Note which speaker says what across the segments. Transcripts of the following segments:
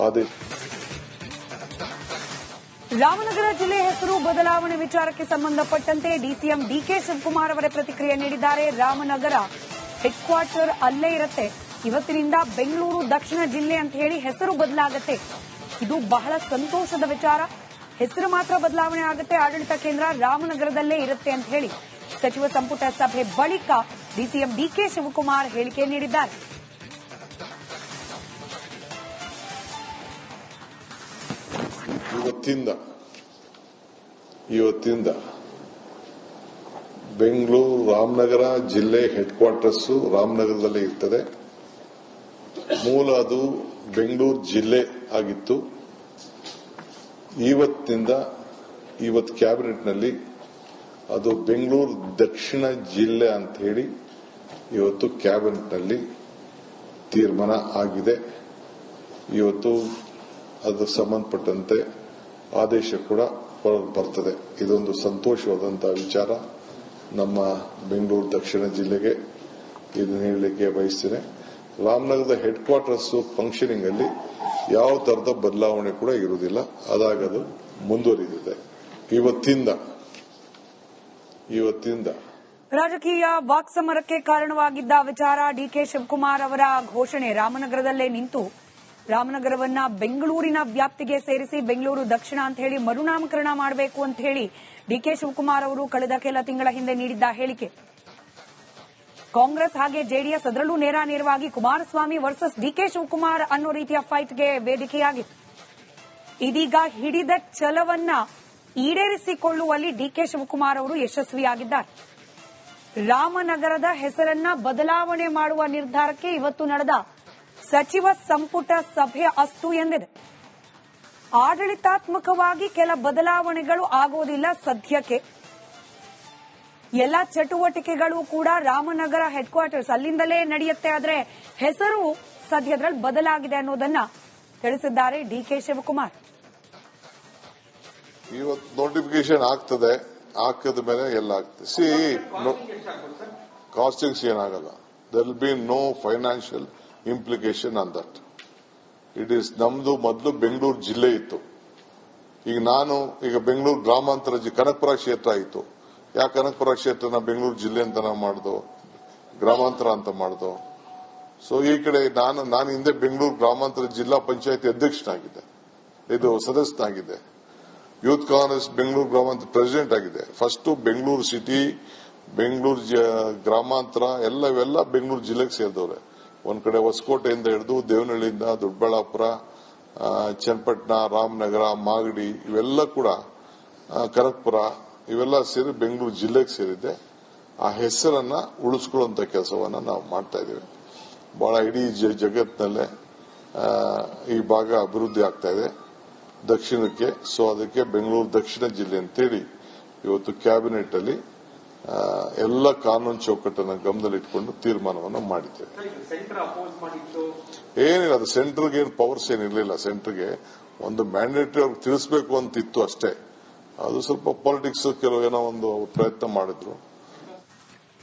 Speaker 1: ಆದೇಶ.
Speaker 2: ರಾಮನಗರ ಜಿಲ್ಲೆ ಹೆಸರು ಬದಲಾವಣೆ ವಿಚಾರಕ್ಕೆ ಸಂಬಂಧಪಟ್ಟಂತೆ ಡಿಸಿಎಂ ಡಿಕೆ ಶಿವಕುಮಾರ್ ಅವರೇ ಪ್ರತಿಕ್ರಿಯೆ ನೀಡಿದ್ದಾರೆ. ರಾಮನಗರ ಹೆಡ್ ಕ್ವಾರ್ಟರ್ ಅಲ್ಲೇ ಇರುತ್ತೆ. ಇವತ್ತಿನಿಂದ ಬೆಂಗಳೂರು ದಕ್ಷಿಣ ಜಿಲ್ಲೆ ಅಂತ ಹೇಳಿ ಹೆಸರು ಬದಲಾಗುತ್ತೆ. ಇದು ಬಹಳ ಸಂತೋಷದ ವಿಚಾರ. ಹೆಸರು ಮಾತ್ರ ಬದಲಾವಣೆ ಆಗುತ್ತೆ. ಆಡಳಿತ ಕೇಂದ್ರ ರಾಮನಗರದಲ್ಲೇ ಇರುತ್ತೆ ಅಂತ ಹೇಳಿ ಸಚಿವ ಸಂಪುಟ ಸಭೆ ಬಳಿಕ ಡಿಸಿಎಂ ಡಿಕೆ ಶಿವಕುಮಾರ್ ಹೇಳಿಕೆ ನೀಡಿದ್ದಾರೆ.
Speaker 1: ಇವತ್ತಿಂದ ಬೆಂಗಳೂರು ರಾಮನಗರ ಜಿಲ್ಲೆ ಹೆಡ್ ಕ್ವಾರ್ಟರ್ಸ್ ರಾಮನಗರದಲ್ಲೇ ಇರ್ತದೆ. ಮೂಲ ಅದು ಬೆಂಗಳೂರು ಜಿಲ್ಲೆ ಆಗಿತ್ತು. ಇವತ್ತು ಕ್ಯಾಬಿನೆಟ್ನಲ್ಲಿ ಅದು ಬೆಂಗಳೂರು ದಕ್ಷಿಣ ಜಿಲ್ಲೆ ಅಂತ ಹೇಳಿ ಇವತ್ತು ಕ್ಯಾಬಿನೆಟ್ನಲ್ಲಿ ತೀರ್ಮಾನ ಆಗಿದೆ. ಇವತ್ತು ಅದು ಸಂಬಂಧಪಟ್ಟಂತೆ ಆದೇಶ ಕೂಡ ಬರ್ತದೆ. ಇದೊಂದು ಸಂತೋಷವಾದಂತಹ ವಿಚಾರ. ನಮ್ಮ ಬೆಂಗಳೂರು ದಕ್ಷಿಣ ಜಿಲ್ಲೆಗೆ ಇದನ್ನು ಹೇಳಲಿಕ್ಕೆ ಬಯಸ್ತೇನೆ. ರಾಮನಗರದ ಹೆಡ್ ಕ್ವಾರ್ಟರ್ಸ್ ಫಂಕ್ಷನಿಂಗ್ ಅಲ್ಲಿ ಯಾವ ತರದ ಬದಲಾವಣೆ ಕೂಡ ಇರುವುದಿಲ್ಲ. ಅದಾಗದು ಮುಂದುವರಿದಿದೆ. ಇವತ್ತಿಂದ
Speaker 2: ರಾಜಕೀಯ ವಾಕ್ಸಮರಕ್ಕೆ ಕಾರಣವಾಗಿದ್ದ ವಿಚಾರ ಡಿಕೆ ಶಿವಕುಮಾರ್ ಅವರ ಘೋಷಣೆ. ರಾಮನಗರದಲ್ಲೇ ನಿಂತು ರಾಮನಗರವನ್ನ ಬೆಂಗಳೂರಿನ ವ್ಯಾಪ್ತಿಗೆ ಸೇರಿಸಿ ಬೆಂಗಳೂರು ದಕ್ಷಿಣ ಅಂತ ಹೇಳಿ ಮರುನಾಮಕರಣ ಮಾಡಬೇಕು ಅಂತ ಹೇಳಿ ಡಿಕೆ ಶಿವಕುಮಾರ್ ಅವರು ಕಳೆದ ಕೆಲ ತಿಂಗಳ ಹಿಂದೆ ನೀಡಿದ್ದ ಹೇಳಿಕೆ. ಕಾಂಗ್ರೆಸ್ ಹಾಗೆ ಜೆಡಿಎಸ್ ಅದರಲ್ಲೂ ನೇರವಾಗಿ ಕುಮಾರಸ್ವಾಮಿ ವರ್ಸಸ್ ಡಿಕೆ ಶಿವಕುಮಾರ್ ಅನ್ನೋ ರೀತಿಯ ಫೈಟ್ಗೆ ವೇದಿಕೆಯಾಗಿತ್ತು. ಇದೀಗ ಹಿಡಿದ ಛಲವನ್ನ ಈಡೇರಿಸಿಕೊಳ್ಳುವಲ್ಲಿ ಡಿಕೆ ಶಿವಕುಮಾರ್ ಅವರು ಯಶಸ್ವಿಯಾಗಿದ್ದಾರೆ. ರಾಮನಗರದ ಹೆಸರನ್ನ ಬದಲಾವಣೆ ಮಾಡುವ ನಿರ್ಧಾರಕ್ಕೆ ಇವತ್ತು ನಡೆದ ಸಚಿವ ಸಂಪುಟ ಸಭೆ ಅಸ್ತು ಎಂದಿದೆ. ಆಡಳಿತಾತ್ಮಕವಾಗಿ ಕೆಲ ಬದಲಾವಣೆಗಳು ಆಗೋದಿಲ್ಲ ಸದ್ಯಕ್ಕೆ. ಎಲ್ಲ ಚಟುವಟಿಕೆಗಳು ಕೂಡ ರಾಮನಗರ ಹೆಡ್ ಕ್ವಾರ್ಟರ್ಸ್ ಅಲ್ಲಿಂದಲೇ ನಡೆಯುತ್ತೆ. ಆದರೆ ಹೆಸರು ಸದ್ಯದಲ್ಲಿ ಬದಲಾಗಿದೆ ಅನ್ನೋದನ್ನ ತಿಳಿಸಿದ್ದಾರೆ ಡಿಕೆ ಶಿವಕುಮಾರ್.
Speaker 1: ಇವತ್ತು ನೋಟಿಫಿಕೇಶನ್ ಆಗ್ತದೆ. ಹಾಕಿದ ಮೇಲೆ ಎಲ್ಲ ಆಗ್ತದೆ. ಕಾಸ್ಟಿಂಗ್ಸ್ ಏನಾಗಲ್ಲ. There will be no financial implication on that. It is ನಮ್ದು ಮೊದಲು ಬೆಂಗಳೂರು ಜಿಲ್ಲೆ ಇತ್ತು. ಈಗ ಬೆಂಗಳೂರು ಗ್ರಾಮಾಂತರ ಕನಕಪುರ ಕ್ಷೇತ್ರ ಇತ್ತು. ಯಾಕೆ ಕನಕಪುರ ಕ್ಷೇತ್ರನ ಬೆಂಗಳೂರು ಜಿಲ್ಲೆ ಅಂತ ನಾವು ಮಾಡ್ದೋ, ಗ್ರಾಮಾಂತರ ಅಂತ ಮಾಡ್ದೋ. ಸೊ ಈ ಕಡೆ ನಾನು ಹಿಂದೆ ಬೆಂಗಳೂರು ಗ್ರಾಮಾಂತರ ಜಿಲ್ಲಾ ಪಂಚಾಯತಿ ಅಧ್ಯಕ್ಷನಾಗಿದ್ದೆ, ಇದು ಸದಸ್ಯನಾಗಿದ್ದೆ. ಯೂತ್ ಕಾಂಗ್ರೆಸ್ ಬೆಂಗಳೂರು ಗ್ರಾಮಾಂತರ ಪ್ರೆಸಿಡೆಂಟ್ ಆಗಿದೆ. ಫಸ್ಟ್ ಬೆಂಗಳೂರು ಸಿಟಿ, ಬೆಂಗಳೂರು ಗ್ರಾಮಾಂತರ ಇವೆಲ್ಲ ಬೆಂಗಳೂರು ಜಿಲ್ಲೆಗೆ ಸೇರಿದವ್ರೆ. ಒಂದ್ ಕಡೆ ಹೊಸಕೋಟೆಯಿಂದ ಹಿಡಿದು ದೇವನಹಳ್ಳಿಯಿಂದ ದೊಡ್ಡಬಳ್ಳಾಪುರ, ಚನ್ನಪಟ್ಟಣ, ರಾಮನಗರ, ಮಾಗಡಿ ಇವೆಲ್ಲ ಕೂಡ ಕನಕಪುರ ಇವೆಲ್ಲ ಸೇರಿ ಬೆಂಗಳೂರು ಜಿಲ್ಲೆಗೆ ಸೇರಿದೆ. ಆ ಹೆಸರನ್ನ ಉಳಿಸ್ಕೊಳ್ಳುವಂತ ಕೆಲಸವನ್ನ ನಾವು ಮಾಡ್ತಾ ಇದ್ದೇವೆ. ಬಹಳ ಇಡೀ ಜಗತ್ತಿನಲ್ಲೇ ಈ ಭಾಗ ಅಭಿವೃದ್ಧಿ ಆಗ್ತಾ ಇದೆ ದಕ್ಷಿಣಕ್ಕೆ. ಸೊ ಅದಕ್ಕೆ ಬೆಂಗಳೂರು ದಕ್ಷಿಣ ಜಿಲ್ಲೆ ಅಂತೇಳಿ ಇವತ್ತು ಕ್ಯಾಬಿನೆಟ್ ಅಲ್ಲಿ ಎಲ್ಲ ಕಾನೂನು ಚೌಕಟ್ಟನ್ನು ಗಮನದಲ್ಲಿಟ್ಟುಕೊಂಡು ತೀರ್ಮಾನವನ್ನು ಮಾಡಿದ್ದೇವೆ. ಏನಿಲ್ಲ, ಅದು ಸೆಂಟ್ರಲ್ಗೆ ಏನು ಪವರ್ಸ್ ಏನಿರಲಿಲ್ಲ. ಸೆಂಟ್ರಿಗೆ ಒಂದು ಮ್ಯಾಂಡೇಟರಿ ಅವ್ರಿಗೆ ತಿಳಿಸಬೇಕು ಅಂತಿತ್ತು ಅಷ್ಟೇ. ಅದು ಸ್ವಲ್ಪ ಪಾಲಿಟಿಕ್ಸ್ ಏನೋ ಒಂದು ಪ್ರಯತ್ನ ಮಾಡಿದ್ರು.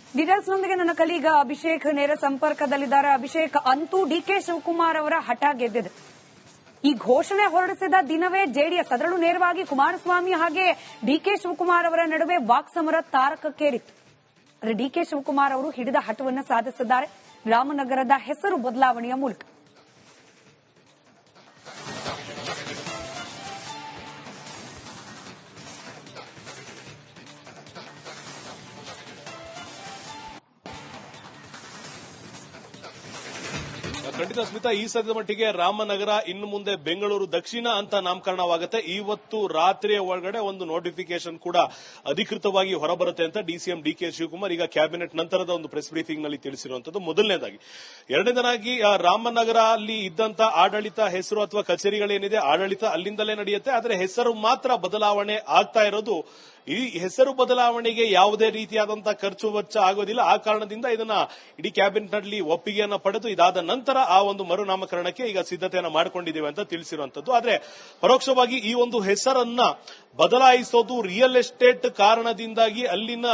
Speaker 2: ಡೀಟೇಲ್ಸ್ ನೊಂದಿಗೆ ನನ್ನ ಕಲೀಗ ಅಭಿಷೇಕ್ ನೇರ ಸಂಪರ್ಕದಲ್ಲಿದ್ದಾರೆ. ಅಭಿಷೇಕ್, ಅಂತೂ ಡಿಕೆ ಶಿವಕುಮಾರ್ ಅವರ ಹಠ ಗೆದ್ದಿದೆ. ಈ ಘೋಷಣೆ ಹೊರಡಿಸಿದ ದಿನವೇ ಜೆಡಿಎಸ್ ಅದರಲ್ಲೂ ನೇರವಾಗಿ ಕುಮಾರಸ್ವಾಮಿ ಹಾಗೆ ಡಿಕೆ ಶಿವಕುಮಾರ್ ಅವರ ನಡುವೆ ವಾಕ್ಸಮರ ತಾರಕಕ್ಕೇರಿತ್ತು. ಆದರೆ ಡಿಕೆ ಶಿವಕುಮಾರ್ ಅವರು ಹಿಡಿದ ಹಠವನ್ನು ಸಾಧಿಸಿದ್ದಾರೆ ರಾಮನಗರದ ಹೆಸರು ಬದಲಾವಣೆಯ ಮೂಲಕ.
Speaker 3: ಖಂಡಿತ ಸ್ಮಿತಾ, ಈ ಸದ್ಯದ ಮಟ್ಟಿಗೆ ರಾಮನಗರ ಇನ್ನು ಮುಂದೆ ಬೆಂಗಳೂರು ದಕ್ಷಿಣ ಅಂತ ನಾಮಕರಣವಾಗುತ್ತೆ. ಇವತ್ತು ರಾತ್ರಿಯ ಒಳಗಡೆ ಒಂದು ನೋಟಿಫಿಕೇಶನ್ ಕೂಡ ಅಧಿಕೃತವಾಗಿ ಹೊರಬರುತ್ತೆ ಅಂತ ಡಿಸಿಎಂ ಡಿಕೆ ಶಿವಕುಮಾರ್ ಈಗ ಕ್ಯಾಬಿನೆಟ್ ನಂತರದ ಒಂದು ಪ್ರೆಸ್ ಬ್ರೀಫಿಂಗ್ ನಲ್ಲಿ ತಿಳಿಸಿರುವಂತದ್ದು ಮೊದಲನೇದಾಗಿ. ಎರಡನೇದಾಗಿ ರಾಮನಗರ ಅಲ್ಲಿ ಇದ್ದಂತ ಆಡಳಿತ ಹೆಸರು ಅಥವಾ ಕಚೇರಿಗಳೇನಿದೆ ಆಡಳಿತ ಅಲ್ಲಿಂದಲೇ ನಡೆಯುತ್ತೆ. ಆದರೆ ಹೆಸರು ಮಾತ್ರ ಬದಲಾವಣೆ ಆಗ್ತಾ ಇರೋದು ಈ ಹೆಸರು ಬದಲಾವಣೆಗೆ ಯಾವುದೇ ರೀತಿಯಾದಂತಹ ಖರ್ಚು ವೆಚ್ಚ ಆಗೋದಿಲ್ಲ. ಆ ಕಾರಣದಿಂದ ಇದನ್ನ ಇಡೀ ಕ್ಯಾಬಿನೆಟ್ ನಲ್ಲಿ ಒಪ್ಪಿಗೆಯನ್ನ ಪಡೆದು ಇದಾದ ನಂತರ ಆ ಒಂದು ಮರುನಾಮಕರಣಕ್ಕೆ ಈಗ ಸಿದ್ಧತೆಯನ್ನ ಮಾಡಿಕೊಂಡಿದ್ದೇವೆ ಅಂತ ತಿಳಿಸಿರುವಂತದ್ದು. ಆದ್ರೆ ಪರೋಕ್ಷವಾಗಿ ಈ ಒಂದು ಹೆಸರನ್ನ ಬದಲಾಯಿಸೋದು ರಿಯಲ್ ಎಸ್ಟೇಟ್ ಕಾರಣದಿಂದಾಗಿ, ಅಲ್ಲಿನ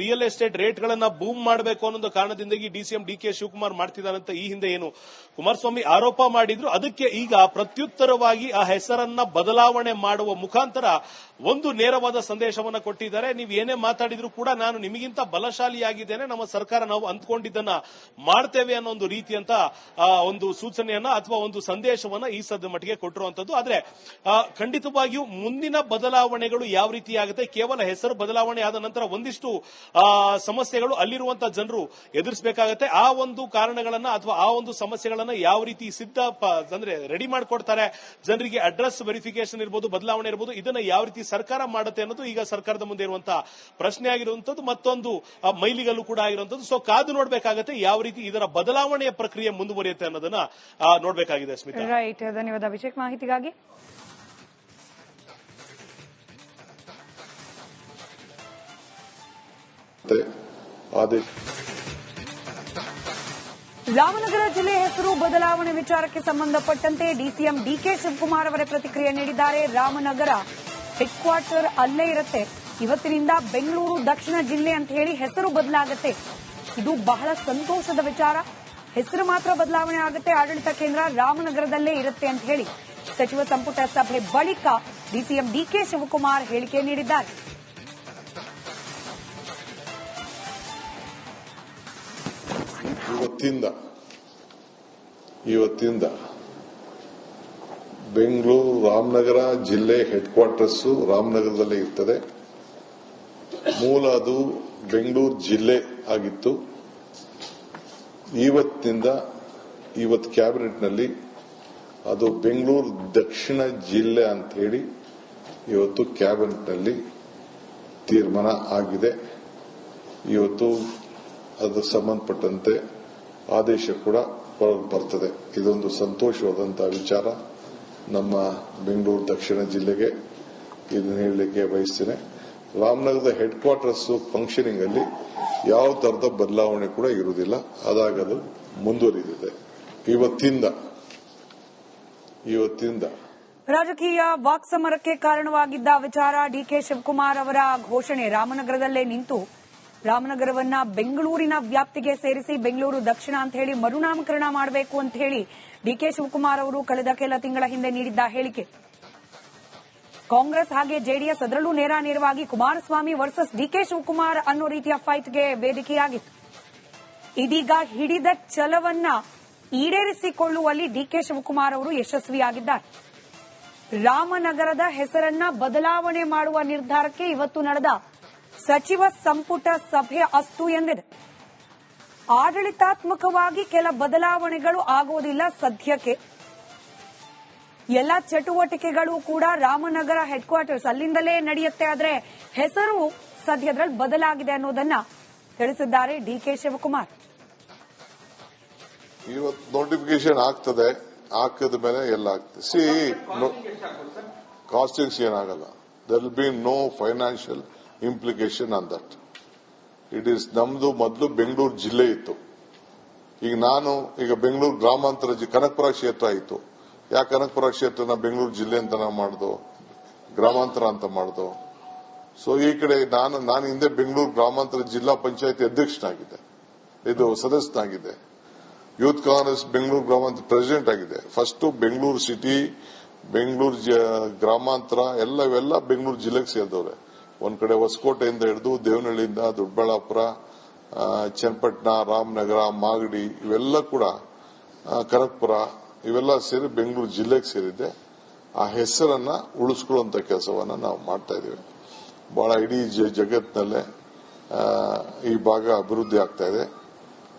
Speaker 3: ರಿಯಲ್ ಎಸ್ಟೇಟ್ ರೇಟ್ಗಳನ್ನ ಬೂಮ್ ಮಾಡಬೇಕು ಅನ್ನೋ ಕಾರಣದಿಂದಾಗಿ ಡಿಸಿಎಂ ಡಿಕೆ ಶಿವಕುಮಾರ್ ಮಾಡ್ತಿದ್ದಾರಂತ ಈ ಹಿಂದೆ ಏನು ಕುಮಾರಸ್ವಾಮಿ ಆರೋಪ ಮಾಡಿದ್ರು, ಅದಕ್ಕೆ ಈಗ ಪ್ರತ್ಯುತ್ತರವಾಗಿ ಆ ಹೆಸರನ್ನ ಬದಲಾವಣೆ ಮಾಡುವ ಮುಖಾಂತರ ಒಂದು ನೇರವಾದ ಸಂದೇಶವನ್ನ ಕೊಟ್ಟಿದ್ದಾರೆ. ನೀವು ಏನೇ ಮಾತಾಡಿದ್ರು ಕೂಡ ನಾನು ನಿಮಗಿಂತ ಬಲಶಾಲಿಯಾಗಿದ್ದೇನೆ, ನಮ್ಮ ಸರ್ಕಾರ ನಾವು ಅಂದ್ಕೊಂಡಿದ್ದನ್ನ ಮಾಡ್ತೇವೆ ಅನ್ನೋ ಒಂದು ರೀತಿಯಂತ ಒಂದು ಸೂಚನೆಯನ್ನ ಅಥವಾ ಒಂದು ಸಂದೇಶವನ್ನ ಈ ಸದ್ಯ ಮಟ್ಟಿಗೆ ಕೊಟ್ಟಿರುವಂತದ್ದು. ಆದ್ರೆ ಖಂಡಿತವಾಗಿಯೂ ಮುಂದಿನ ಬದಲಾವಣೆಗಳು ಯಾವ ರೀತಿ ಆಗುತ್ತೆ, ಕೇವಲ ಹೆಸರು ಬದಲಾವಣೆ ಆದ ನಂತರ ಒಂದಿಷ್ಟು ಸಮಸ್ಯೆಗಳು ಅಲ್ಲಿರುವಂತಹ ಜನರು ಎದುರಿಸಬೇಕಾಗುತ್ತೆ. ಆ ಒಂದು ಕಾರಣಗಳನ್ನ ಅಥವಾ ಆ ಒಂದು ಸಮಸ್ಯೆಗಳನ್ನ ಯಾವ ರೀತಿ ಅಂದ್ರೆ ರೆಡಿ ಮಾಡಿಕೊಡ್ತಾರೆ, ಜನರಿಗೆ ಅಡ್ರೆಸ್ ವೆರಿಫಿಕೇಶನ್ ಇರಬಹುದು, ಬದಲಾವಣೆ ಇರಬಹುದು, ಇದನ್ನ ಯಾವ ರೀತಿ ಸರ್ಕಾರ ಮಾಡುತ್ತೆ ಅನ್ನೋದು ಈಗ ಸರ್ಕಾರದ ಮುಂದೆ ಇರುವಂತಹ ಪ್ರಶ್ನೆ ಆಗಿರುವಂತದ್ದು, ಮತ್ತೊಂದು ಮೈಲಿಗಲ್ಲು ಕೂಡ ಆಗಿರುವಂತದ್ದು. ಸೊ ಕಾದು ನೋಡಬೇಕಾಗುತ್ತೆ ಯಾವ ರೀತಿ ಇದರ ಬದಲಾವಣೆಯ ಪ್ರಕ್ರಿಯೆ ಮುಂದುವರಿಯುತ್ತೆ ಅನ್ನೋದನ್ನ ನೋಡಬೇಕಾಗಿದೆ. ಸ್ಮಿತಾ,
Speaker 2: ರೈಟ್, ಧನ್ಯವಾದ ಅಭಿಷೇಕ್ ಮಾಹಿತಿಗಾಗಿ. ರಾಮನಗರ ಜಿಲ್ಲೆ ಹೆಸರು ಬದಲಾವಣೆ ವಿಚಾರಕ್ಕೆ ಸಂಬಂಧಪಟ್ಟಂತೆ ಡಿಸಿಎಂ ಡಿಕೆ ಶಿವಕುಮಾರ್ ಅವರೇ ಪ್ರತಿಕ್ರಿಯೆ ನೀಡಿದ್ದಾರೆ. ರಾಮನಗರ ಹೆಡ್ ಕ್ವಾರ್ಟರ್ ಅಲ್ಲೇ ಇರುತ್ತೆ, ಇವತ್ತಿನಿಂದ ಬೆಂಗಳೂರು ದಕ್ಷಿಣ ಜಿಲ್ಲೆ ಅಂತ ಹೇಳಿ ಹೆಸರು ಬದಲಾಗುತ್ತೆ. ಇದು ಬಹಳ ಸಂತೋಷದ ವಿಚಾರ. ಹೆಸರು ಮಾತ್ರ ಬದಲಾವಣೆ ಆಗುತ್ತೆ, ಆಡಳಿತ ಕೇಂದ್ರ ರಾಮನಗರದಲ್ಲೇ ಇರುತ್ತೆ ಅಂತ ಹೇಳಿ ಸಚಿವ ಸಂಪುಟ ಸಭೆ ಬಳಿಕ ಡಿಸಿಎಂ ಡಿಕೆ ಶಿವಕುಮಾರ್ ಹೇಳಿಕೆ ನೀಡಿದ್ದಾರೆ.
Speaker 1: ಇವತ್ತಿಂದ ಬೆಂಗಳೂರು ರಾಮನಗರ ಜಿಲ್ಲೆ ಹೆಡ್ ಕ್ವಾರ್ಟರ್ಸ್ ರಾಮನಗರದಲ್ಲೇ ಇರ್ತದೆ. ಮೂಲ ಅದು ಬೆಂಗಳೂರು ಜಿಲ್ಲೆ ಆಗಿತ್ತು. ಇವತ್ತು ಕ್ಯಾಬಿನೆಟ್ನಲ್ಲಿ ಅದು ಬೆಂಗಳೂರು ದಕ್ಷಿಣ ಜಿಲ್ಲೆ ಅಂತ ಹೇಳಿ ಇವತ್ತು ಕ್ಯಾಬಿನೆಟ್ನಲ್ಲಿ ತೀರ್ಮಾನ ಆಗಿದೆ. ಇವತ್ತು ಅದಕ್ಕೆ ಸಂಬಂಧಪಟ್ಟಂತೆ ಆದೇಶ ಕೂಡ ಬರ್ತದೆ. ಇದೊಂದು ಸಂತೋಷವಾದಂತಹ ವಿಚಾರ ನಮ್ಮ ಬೆಂಗಳೂರು ದಕ್ಷಿಣ ಜಿಲ್ಲೆಗೆ. ಇದನ್ನು ಹೇಳಲಿಕ್ಕೆ ಬಯಸ್ತೇನೆ. ರಾಮನಗರದ ಹೆಡ್ ಕ್ವಾರ್ಟರ್ಸ್ ಫಂಕ್ಷನಿಂಗ್ ಅಲ್ಲಿ ಯಾವ ತರದ ಬದಲಾವಣೆ ಕೂಡ ಇರುವುದಿಲ್ಲ, ಅದಾಗದು ಮುಂದುವರಿದಿದೆ ಇವತ್ತಿಂದ.
Speaker 2: ರಾಜಕೀಯ ವಾಕ್ಸಮರಕ್ಕೆ ಕಾರಣವಾಗಿದ್ದ ವಿಚಾರ ಡಿಕೆ ಶಿವಕುಮಾರ್ ಅವರ ಘೋಷಣೆ. ರಾಮನಗರದಲ್ಲೇ ನಿಂತು ರಾಮನಗರವನ್ನ ಬೆಂಗಳೂರಿನ ವ್ಯಾಪ್ತಿಗೆ ಸೇರಿಸಿ ಬೆಂಗಳೂರು ದಕ್ಷಿಣ ಅಂತ ಹೇಳಿ ಮರುನಾಮಕರಣ ಮಾಡಬೇಕು ಅಂತ ಹೇಳಿ ಡಿಕೆ ಶಿವಕುಮಾರ್ ಅವರು ಕಳೆದ ಕೆಲ ತಿಂಗಳ ಹಿಂದೆ ನೀಡಿದ್ದ ಹೇಳಿಕೆ. ಕಾಂಗ್ರೆಸ್ ಹಾಗೆ ಜೆಡಿಎಸ್ ಅದರಲ್ಲೂ ನೇರವಾಗಿ ಕುಮಾರಸ್ವಾಮಿ ವರ್ಸಸ್ ಡಿಕೆ ಶಿವಕುಮಾರ್ ಅನ್ನೋ ರೀತಿಯ ಫೈಟ್ಗೆ ವೇದಿಕೆಯಾಗಿತ್ತು. ಇದೀಗ ಹಿಡಿದ ಛಲವನ್ನ ಈಡೇರಿಸಿಕೊಳ್ಳುವಲ್ಲಿ ಡಿಕೆ ಶಿವಕುಮಾರ್ ಅವರು ಯಶಸ್ವಿಯಾಗಿದ್ದಾರೆ. ರಾಮನಗರದ ಹೆಸರನ್ನ ಬದಲಾವಣೆ ಮಾಡುವ ನಿರ್ಧಾರಕ್ಕೆ ಇವತ್ತು ನಡೆದ ಸಚಿವ ಸಂಪುಟ ಸಭೆ ಅಸ್ತು ಎಂದಿದೆ. ಆಡಳಿತಾತ್ಮಕವಾಗಿ ಕೆಲ ಬದಲಾವಣೆಗಳು ಆಗೋದಿಲ್ಲ ಸದ್ಯಕ್ಕೆ. ಎಲ್ಲ ಚಟುವಟಿಕೆಗಳು ಕೂಡ ರಾಮನಗರ ಹೆಡ್ ಕ್ವಾರ್ಟರ್ಸ್ ಅಲ್ಲಿಂದಲೇ ನಡೆಯುತ್ತೆ, ಆದರೆ ಹೆಸರು ಸದ್ಯದಲ್ಲಿ ಬದಲಾಗಿದೆ ಅನ್ನೋದನ್ನ ತಿಳಿಸಿದ್ದಾರೆ ಡಿಕೆ ಶಿವಕುಮಾರ್.
Speaker 1: ಇವತ್ತು ನೋಟಿಫಿಕೇಶನ್ ಆಗ್ತದೆ, ಹಾಕಿದ ಮೇಲೆ ಎಲ್ಲ ಆಗ್ತದೆ. ಕಾಸ್ಟಿಂಗ್ಸ್ ಏನಾಗಲ್ಲ. there will be no financial implication on that. It is ನಮ್ದು ಮೊದಲು ಬೆಂಗಳೂರು ಜಿಲ್ಲೆ ಇತ್ತು. ಈಗ ಬೆಂಗಳೂರು ಗ್ರಾಮಾಂತರ ಕನಕಪುರ ಕ್ಷೇತ್ರ ಇತ್ತು. ಯಾಕೆ ಕನಕಪುರ ಕ್ಷೇತ್ರನ ಬೆಂಗಳೂರು ಜಿಲ್ಲೆ ಅಂತ ನಾವು ಮಾಡ್ದು, ಗ್ರಾಮಾಂತರ ಅಂತ ಮಾಡ್ದು. ಸೊ ಈ ಕಡೆ ನಾನು ಹಿಂದೆ ಬೆಂಗಳೂರು ಗ್ರಾಮಾಂತರ ಜಿಲ್ಲಾ ಪಂಚಾಯತಿ ಅಧ್ಯಕ್ಷನಾಗಿದ್ದೆ, ಇದು ಸದಸ್ಯನಾಗಿದ್ದೆ. ಯೂತ್ ಕಾಂಗ್ರೆಸ್ ಬೆಂಗಳೂರು ಗ್ರಾಮಾಂತರ ಪ್ರೆಸಿಡೆಂಟ್ ಆಗಿದೆ. ಫಸ್ಟ್ ಬೆಂಗಳೂರು ಸಿಟಿ, ಬೆಂಗಳೂರು ಗ್ರಾಮಾಂತರ ಇವೆಲ್ಲ ಬೆಂಗಳೂರು ಜಿಲ್ಲೆಗೆ ಸೇರಿದವ್ರೆ. ಒಂದ್ ಕಡೆ ಹೊಸಕೋಟೆಯಿಂದ ಹಿಡಿದು ದೇವನಹಳ್ಳಿಯಿಂದ ದೊಡ್ಡಬಳ್ಳಾಪುರ, ಚನ್ನಪಟ್ಟಣ, ರಾಮನಗರ, ಮಾಗಡಿ ಇವೆಲ್ಲ ಕೂಡ ಕನಕಪುರ ಇವೆಲ್ಲ ಸೇರಿ ಬೆಂಗಳೂರು ಜಿಲ್ಲೆಗೆ ಸೇರಿದೆ. ಆ ಹೆಸರನ್ನ ಉಳಿಸ್ಕೊಳ್ಳುವಂತ ಕೆಲಸವನ್ನ ನಾವು ಮಾಡ್ತಾ ಇದ್ದೀವಿ. ಬಹಳ ಇಡೀ ಜಗತ್ತಿನಲ್ಲೇ ಈ ಭಾಗ ಅಭಿವೃದ್ಧಿ ಆಗ್ತಾ ಇದೆ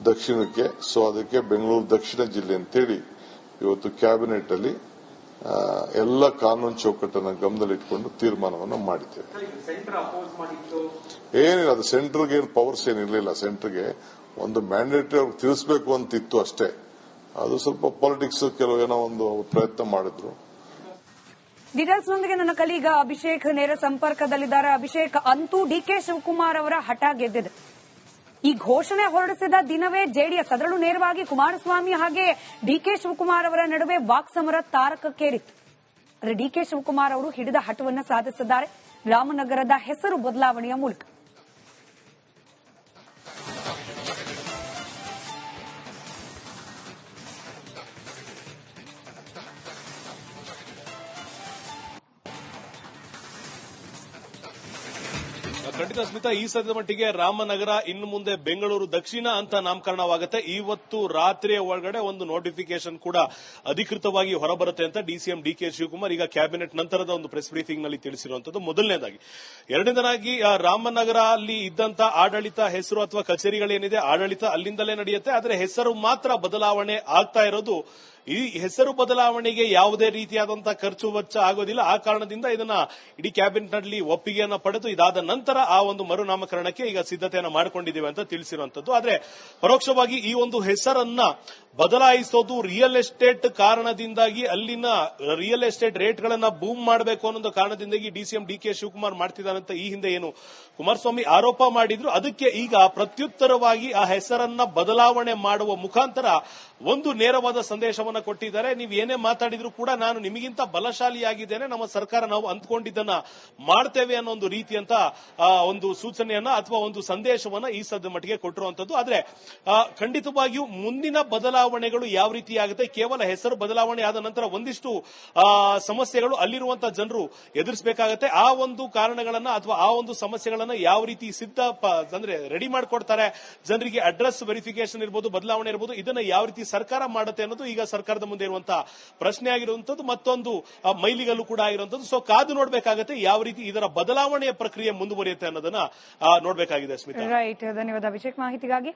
Speaker 1: ದಕ್ಷಿಣಕ್ಕೆ. ಸೊ ಅದಕ್ಕೆ ಬೆಂಗಳೂರು ದಕ್ಷಿಣ ಜಿಲ್ಲೆ ಅಂತೇಳಿ ಇವತ್ತು ಕ್ಯಾಬಿನೆಟ್ ಅಲ್ಲಿ ಎಲ್ಲ ಕಾನೂನು ಚೌಕಟ್ಟನ್ನು ಗಮನದಲ್ಲಿಟ್ಟುಕೊಂಡು ತೀರ್ಮಾನವನ್ನು ಮಾಡಿದ್ದೇವೆ. ಏನಿಲ್ಲ, ಅದು ಸೆಂಟರ್ಗೆ ಏನು ಪವರ್ಸ್ ಏನಿರಲಿಲ್ಲ. ಸೆಂಟರ್ಗೆ ಒಂದು ಮ್ಯಾಂಡೇಟರಿ ಅವ್ರಿಗೆ ತಿಳಿಸಬೇಕು ಅಂತಿತ್ತು ಅಷ್ಟೇ. ಅದು ಸ್ವಲ್ಪ ಪಾಲಿಟಿಕ್ಸ್ ಕೆಲವು ಏನೋ ಒಂದು ಪ್ರಯತ್ನ ಮಾಡಿದ್ರು.
Speaker 2: ಡೀಟೇಲ್ಸ್ ನೊಂದಿಗೆ ನನ್ನ ಕಲೀಗ ಅಭಿಷೇಕ್ ನೇರ ಸಂಪರ್ಕದಲ್ಲಿದ್ದಾರೆ. ಅಭಿಷೇಕ್, ಅಂತೂ ಡಿಕೆ ಶಿವಕುಮಾರ್ ಅವರ ಹಠ ಗೆದ್ದಿದೆ. ಈ ಘೋಷಣೆ ಹೊರಡಿಸಿದ ದಿನವೇ ಜೆಡಿಎಸ್, ಅದರಲ್ಲೂ ನೇರವಾಗಿ ಕುಮಾರಸ್ವಾಮಿ ಹಾಗೆ ಡಿಕೆ ಶಿವಕುಮಾರ್ ಅವರ ನಡುವೆ ವಾಕ್ಸಮರ ತಾರಕಕ್ಕೇರಿತ್ತು. ಆದರೆ ಡಿಕೆ ಶಿವಕುಮಾರ್ ಅವರು ಹಿಡಿದ ಹಠವನ್ನು ಸಾಧಿಸಿದ್ದಾರೆ ರಾಮನಗರದ ಹೆಸರು ಬದಲಾವಣೆಯ ಮೂಲಕ.
Speaker 3: ಖಂಡಿತ ಸ್ಮಿತಾ, ಈ ಸದ್ಯದ ಮಟ್ಟಿಗೆ ರಾಮನಗರ ಇನ್ನು ಮುಂದೆ ಬೆಂಗಳೂರು ದಕ್ಷಿಣ ಅಂತ ನಾಮಕರಣವಾಗುತ್ತೆ. ಇವತ್ತು ರಾತ್ರಿಯ ಒಳಗಡೆ ಒಂದು ನೋಟಿಫಿಕೇಶನ್ ಕೂಡ ಅಧಿಕೃತವಾಗಿ ಹೊರಬರುತ್ತೆ ಅಂತ ಡಿಸಿಎಂ ಡಿಕೆ ಶಿವಕುಮಾರ್ ಈಗ ಕ್ಯಾಬಿನೆಟ್ ನಂತರದ ಒಂದು ಪ್ರೆಸ್ ಬ್ರೀಫಿಂಗ್ ನಲ್ಲಿ ತಿಳಿಸಿರುವಂತದ್ದು ಮೊದಲನೇದಾಗಿ. ಎರಡನೇದಾಗಿ ರಾಮನಗರ ಅಲ್ಲಿ ಇದ್ದಂತ ಆಡಳಿತ ಹೆಸರು ಅಥವಾ ಕಚೇರಿಗಳೇನಿದೆ ಆಡಳಿತ ಅಲ್ಲಿಂದಲೇ ನಡೆಯುತ್ತೆ. ಆದರೆ ಹೆಸರು ಮಾತ್ರ ಬದಲಾವಣೆ ಆಗ್ತಾ ಇರೋದು. ಈ ಹೆಸರು ಬದಲಾವಣೆಗೆ ಯಾವುದೇ ರೀತಿಯಾದಂತಹ ಖರ್ಚು ವೆಚ್ಚ ಆಗೋದಿಲ್ಲ. ಆ ಕಾರಣದಿಂದ ಇದನ್ನ ಇಡೀ ಕ್ಯಾಬಿನೆಟ್ ನಲ್ಲಿ ಒಪ್ಪಿಗೆಯನ್ನ ಪಡೆದು ಇದಾದ ನಂತರ ಆ ಒಂದು ಮರುನಾಮಕರಣಕ್ಕೆ ಈಗ ಸಿದ್ಧತೆಯನ್ನ ಮಾಡಿಕೊಂಡಿದ್ದೇವೆ ಅಂತ ತಿಳಿಸಿರುವಂತದ್ದು. ಆದ್ರೆ ಪರೋಕ್ಷವಾಗಿ ಈ ಒಂದು ಹೆಸರನ್ನ ಬದಲಾಯಿಸೋದು ರಿಯಲ್ ಎಸ್ಟೇಟ್ ಕಾರಣದಿಂದಾಗಿ, ಅಲ್ಲಿನ ರಿಯಲ್ ಎಸ್ಟೇಟ್ ರೇಟ್ಗಳನ್ನ ಬೂಮ್ ಮಾಡಬೇಕು ಅನ್ನೋ ಕಾರಣದಿಂದಾಗಿ ಡಿಸಿಎಂ ಡಿಕೆ ಶಿವಕುಮಾರ್ ಮಾಡ್ತಿದ್ದಾರಂತ ಈ ಹಿಂದೆ ಏನು ಕುಮಾರಸ್ವಾಮಿ ಆರೋಪ ಮಾಡಿದ್ರು, ಅದಕ್ಕೆ ಈಗ ಪ್ರತ್ಯುತ್ತರವಾಗಿ ಆ ಹೆಸರನ್ನ ಬದಲಾವಣೆ ಮಾಡುವ ಮುಖಾಂತರ ಒಂದು ನೇರವಾದ ಸಂದೇಶವನ್ನ ಕೊಟ್ಟಿದ್ದಾರೆ. ನೀವು ಏನೇ ಮಾತಾಡಿದ್ರು ಕೂಡ ನಾನು ನಿಮಗಿಂತ ಬಲಶಾಲಿಯಾಗಿದ್ದೇನೆ, ನಮ್ಮ ಸರ್ಕಾರ ನಾವು ಅಂದ್ಕೊಂಡಿದ್ದನ್ನ ಮಾಡ್ತೇವೆ ಅನ್ನೋ ಒಂದು ರೀತಿಯಂತ ಒಂದು ಸೂಚನೆಯನ್ನ ಅಥವಾ ಒಂದು ಸಂದೇಶವನ್ನ ಈ ಸದ್ಯ ಮಟ್ಟಿಗೆ ಕೊಟ್ಟಿರುವಂತದ್ದು. ಆದ್ರೆ ಖಂಡಿತವಾಗಿಯೂ ಮುಂದಿನ ಬದಲಾವಣೆಗಳು ಯಾವ ರೀತಿ ಆಗುತ್ತೆ, ಕೇವಲ ಹೆಸರು ಬದಲಾವಣೆ ಆದ ನಂತರ ಒಂದಿಷ್ಟು ಸಮಸ್ಯೆಗಳು ಅಲ್ಲಿರುವಂತಹ ಜನರು ಎದುರಿಸಬೇಕಾಗುತ್ತೆ. ಆ ಒಂದು ಕಾರಣಗಳನ್ನ ಅಥವಾ ಆ ಒಂದು ಸಮಸ್ಯೆಗಳನ್ನ ಯಾವ ರೀತಿ ಅಂದ್ರೆ ರೆಡಿ ಮಾಡಿಕೊಡ್ತಾರೆ ಜನರಿಗೆ, ಅಡ್ರೆಸ್ ವೆರಿಫಿಕೇಶನ್ ಇರ್ಬೋದು, ಬದಲಾವಣೆ ಇರ್ಬೋದು, ಇದನ್ನ ಯಾವ ರೀತಿ ಸರ್ಕಾರ ಮಾಡುತ್ತೆ ಅನ್ನೋದು ಈಗ ಸರ್ಕಾರದ ಮುಂದೆ ಇರುವಂತಹ ಪ್ರಶ್ನೆ ಆಗಿರುವಂತದ್ದು, ಮತ್ತೊಂದು ಮೈಲಿಗಲ್ಲು ಕೂಡ ಆಗಿರುವಂತದ್ದು. ಸೊ ಕಾದು ನೋಡಬೇಕಾಗುತ್ತೆ ಯಾವ ರೀತಿ ಇದರ ಬದಲಾವಣೆಯ ಪ್ರಕ್ರಿಯೆ ಮುಂದುವರಿಯುತ್ತೆ ಅನ್ನೋದನ್ನ ನೋಡಬೇಕಾಗಿದೆ. ಸ್ಮಿತಾ,
Speaker 2: ರೈಟ್, ಧನ್ಯವಾದ ಅಭಿಷೇಕ್ ಮಾಹಿತಿಗಾಗಿ.